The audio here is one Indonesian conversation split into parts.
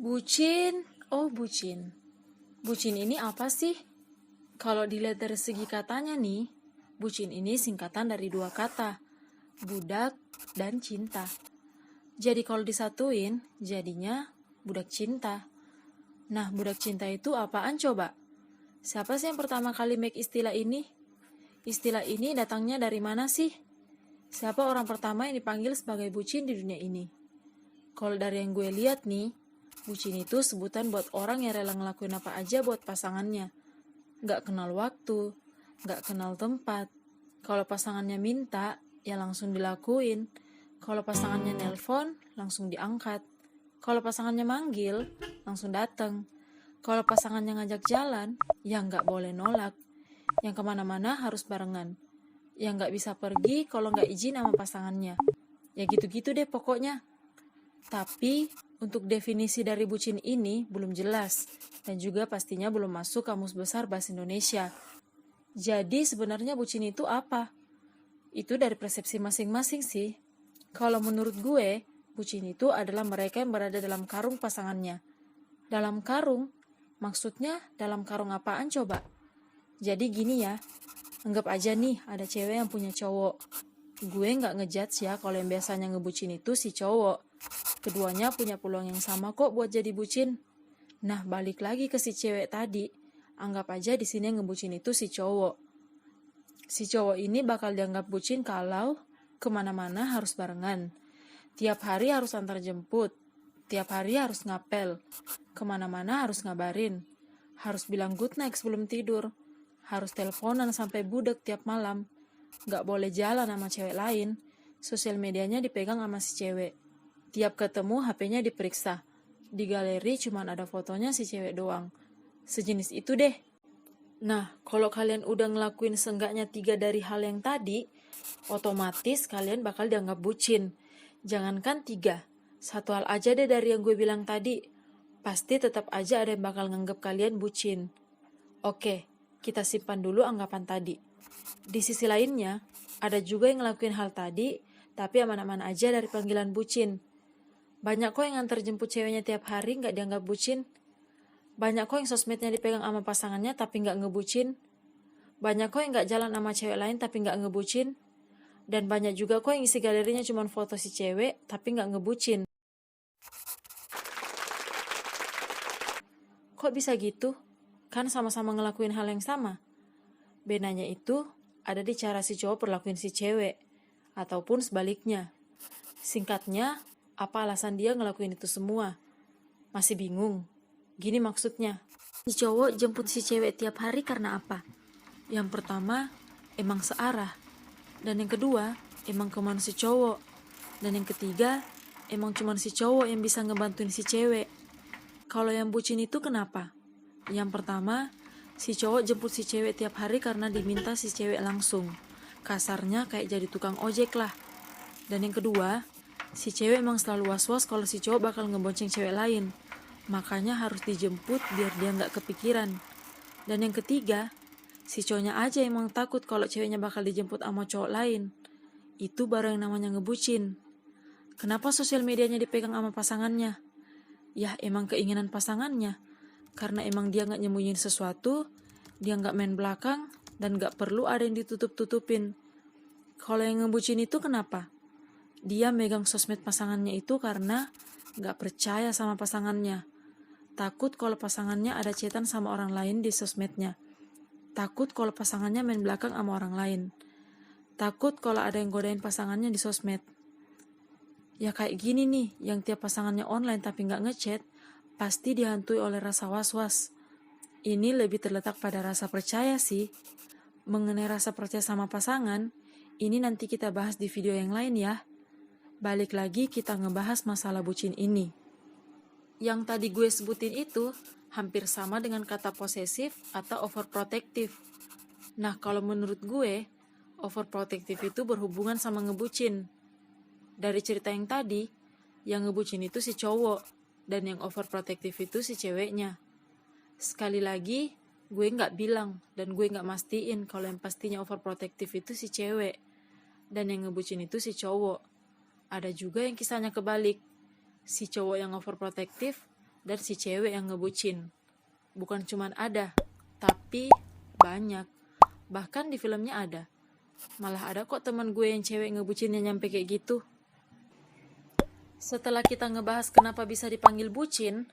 Bucin, oh bucin. Bucin ini apa sih? Kalau dilihat dari segi katanya nih, bucin ini singkatan dari dua kata, budak dan cinta. Jadi kalau disatuin, jadinya budak cinta. Nah, budak cinta itu apaan coba? Siapa sih yang pertama kali make istilah ini? Istilah ini datangnya dari mana sih? Siapa orang pertama yang dipanggil sebagai bucin di dunia ini? Kalau dari yang gue lihat nih, bucin itu sebutan buat orang yang rela ngelakuin apa aja buat pasangannya. Gak kenal waktu, gak kenal tempat. Kalau pasangannya minta, ya langsung dilakuin. Kalau pasangannya nelpon, langsung diangkat. Kalau pasangannya manggil, langsung dateng. Kalau pasangannya ngajak jalan, ya gak boleh nolak. Yang kemana-mana harus barengan. Yang gak bisa pergi kalau gak izin sama pasangannya. Ya gitu-gitu deh pokoknya. Tapi untuk definisi dari bucin ini belum jelas dan juga pastinya belum masuk Kamus Besar Bahasa Indonesia. Jadi sebenarnya bucin itu apa? Itu dari persepsi masing-masing sih. Kalau menurut gue, bucin itu adalah mereka yang berada dalam karung pasangannya. Dalam karung? Maksudnya dalam karung apaan coba? Jadi gini ya, anggap aja nih ada cewek yang punya cowok. Gue gak ngejudge ya kalau yang biasanya ngebucin itu si cowok. Keduanya punya peluang yang sama kok buat jadi bucin. Nah, balik lagi ke si cewek tadi. Anggap aja di sini yang ngebucin itu si cowok. Si cowok ini bakal dianggap bucin kalau kemana-mana harus barengan. Tiap hari harus antar jemput. Tiap hari harus ngapel. Kemana-mana harus ngabarin. Harus bilang good night sebelum tidur. Harus teleponan sampai budek tiap malam. Gak boleh jalan sama cewek lain. Sosial medianya dipegang sama si cewek. Tiap ketemu HP-nya diperiksa. Di galeri cuman ada fotonya si cewek doang. Sejenis itu deh. Nah, kalau kalian udah ngelakuin seenggaknya 3 dari hal yang tadi, otomatis kalian bakal dianggap bucin. Jangankan 3, satu hal aja deh dari yang gue bilang tadi. Pasti tetap aja ada yang bakal nganggap kalian bucin. Oke, kita simpan dulu anggapan tadi. Di sisi lainnya, ada juga yang ngelakuin hal tadi, tapi aman-aman aja dari panggilan bucin. Banyak kok yang nganter jemput ceweknya tiap hari gak dianggap bucin. Banyak kok yang sosmednya dipegang sama pasangannya tapi gak ngebucin. Banyak kok yang gak jalan sama cewek lain tapi gak ngebucin. Dan banyak juga kok yang isi galerinya cuma foto si cewek tapi gak ngebucin. Kok bisa gitu? Kan sama-sama ngelakuin hal yang sama. Bedanya itu ada di cara si cowok perlakuin si cewek. Ataupun sebaliknya. Singkatnya, apa alasan dia ngelakuin itu semua? Masih bingung? Gini maksudnya. Si cowok jemput si cewek tiap hari karena apa? Yang pertama, emang searah. Dan yang kedua, emang kemana si cowok. Dan yang ketiga, emang cuman si cowok yang bisa ngebantuin si cewek. Kalau yang bucin itu kenapa? Yang pertama, si cowok jemput si cewek tiap hari karena diminta si cewek langsung. Kasarnya kayak jadi tukang ojek lah. Dan yang kedua, si cewek emang selalu was-was kalau si cowok bakal ngebonceng cewek lain. Makanya harus dijemput biar dia nggak kepikiran. Dan yang ketiga, si cowoknya aja emang takut kalau ceweknya bakal dijemput sama cowok lain. Itu baru yang namanya ngebucin. Kenapa sosial medianya dipegang sama pasangannya? Ya emang keinginan pasangannya. Karena emang dia nggak nyembunyiin sesuatu, dia nggak main belakang, dan nggak perlu ada yang ditutup-tutupin. Kalau yang ngebucin itu kenapa? Dia megang sosmed pasangannya itu karena gak percaya sama pasangannya. Takut kalau pasangannya ada chatan sama orang lain di sosmednya. Takut kalau pasangannya main belakang sama orang lain. Takut kalau ada yang godain pasangannya di sosmed. Ya kayak gini nih, yang tiap pasangannya online tapi gak ngechat, pasti dihantui oleh rasa was-was. Ini lebih terletak pada rasa percaya sih. Mengenai rasa percaya sama pasangan, ini nanti kita bahas di video yang lain ya. Balik lagi kita ngebahas masalah bucin ini. Yang tadi gue sebutin itu hampir sama dengan kata posesif atau overprotective. Nah kalau menurut gue, overprotective itu berhubungan sama ngebucin. Dari cerita yang tadi, yang ngebucin itu si cowok, dan yang overprotective itu si ceweknya. Sekali lagi, gue gak bilang dan gue gak mastiin kalau yang pastinya overprotective itu si cewek, dan yang ngebucin itu si cowok. Ada juga yang kisahnya kebalik. Si cowok yang overprotective dan si cewek yang ngebucin. Bukan cuman ada, tapi banyak. Bahkan di filmnya ada. Malah ada kok teman gue yang cewek ngebucinnya nyampe kayak gitu. Setelah kita ngebahas kenapa bisa dipanggil bucin,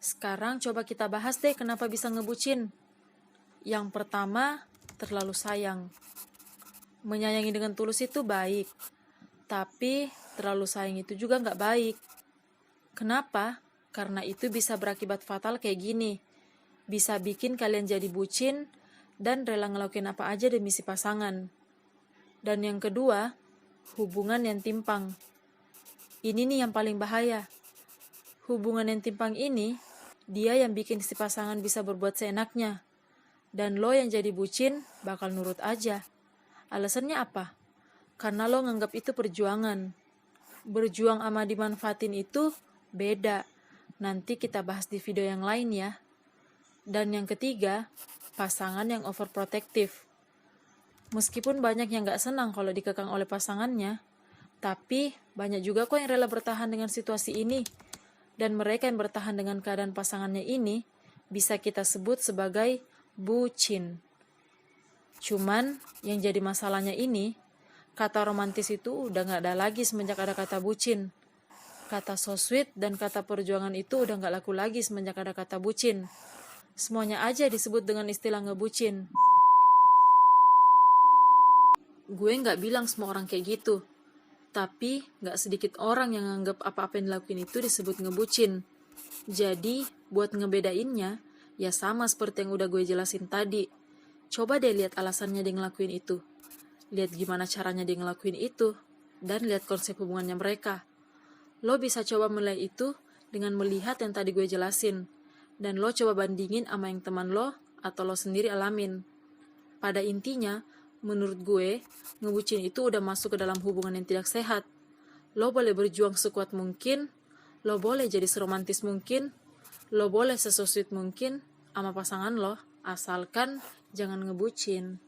sekarang coba kita bahas deh kenapa bisa ngebucin. Yang pertama, terlalu sayang. Menyayangi dengan tulus itu baik, tapi terlalu sayang itu juga nggak baik. Kenapa? Karena itu bisa berakibat fatal kayak gini. Bisa bikin kalian jadi bucin dan rela ngelakuin apa aja demi si pasangan. Dan yang kedua, hubungan yang timpang. Ini nih yang paling bahaya. Hubungan yang timpang ini, dia yang bikin si pasangan bisa berbuat seenaknya. Dan lo yang jadi bucin bakal nurut aja. Alasannya apa? Karena lo nganggap itu perjuangan. Berjuang sama dimanfaatin itu beda. Nanti kita bahas di video yang lain ya. Dan yang ketiga, pasangan yang overprotective. Meskipun banyak yang gak senang kalau dikekang oleh pasangannya, tapi banyak juga kok yang rela bertahan dengan situasi ini. Dan mereka yang bertahan dengan keadaan pasangannya ini bisa kita sebut sebagai bucin. Cuman yang jadi masalahnya ini, kata romantis itu udah gak ada lagi semenjak ada kata bucin. Kata so sweet dan kata perjuangan itu udah gak laku lagi semenjak ada kata bucin. Semuanya aja disebut dengan istilah ngebucin. Gue gak bilang semua orang kayak gitu. Tapi gak sedikit orang yang nganggap apa-apa yang dilakuin itu disebut ngebucin. Jadi buat ngebedainnya, ya sama seperti yang udah gue jelasin tadi. Coba deh lihat alasannya dia ngelakuin itu. Lihat gimana caranya dia ngelakuin itu. Dan lihat konsep hubungannya mereka. Lo bisa coba mulai itu dengan melihat yang tadi gue jelasin. Dan lo coba bandingin sama yang teman lo atau lo sendiri alamin. Pada intinya, menurut gue, ngebucin itu udah masuk ke dalam hubungan yang tidak sehat. Lo boleh berjuang sekuat mungkin, lo boleh jadi seromantis mungkin, lo boleh sesosweet mungkin sama pasangan lo, asalkan jangan ngebucin.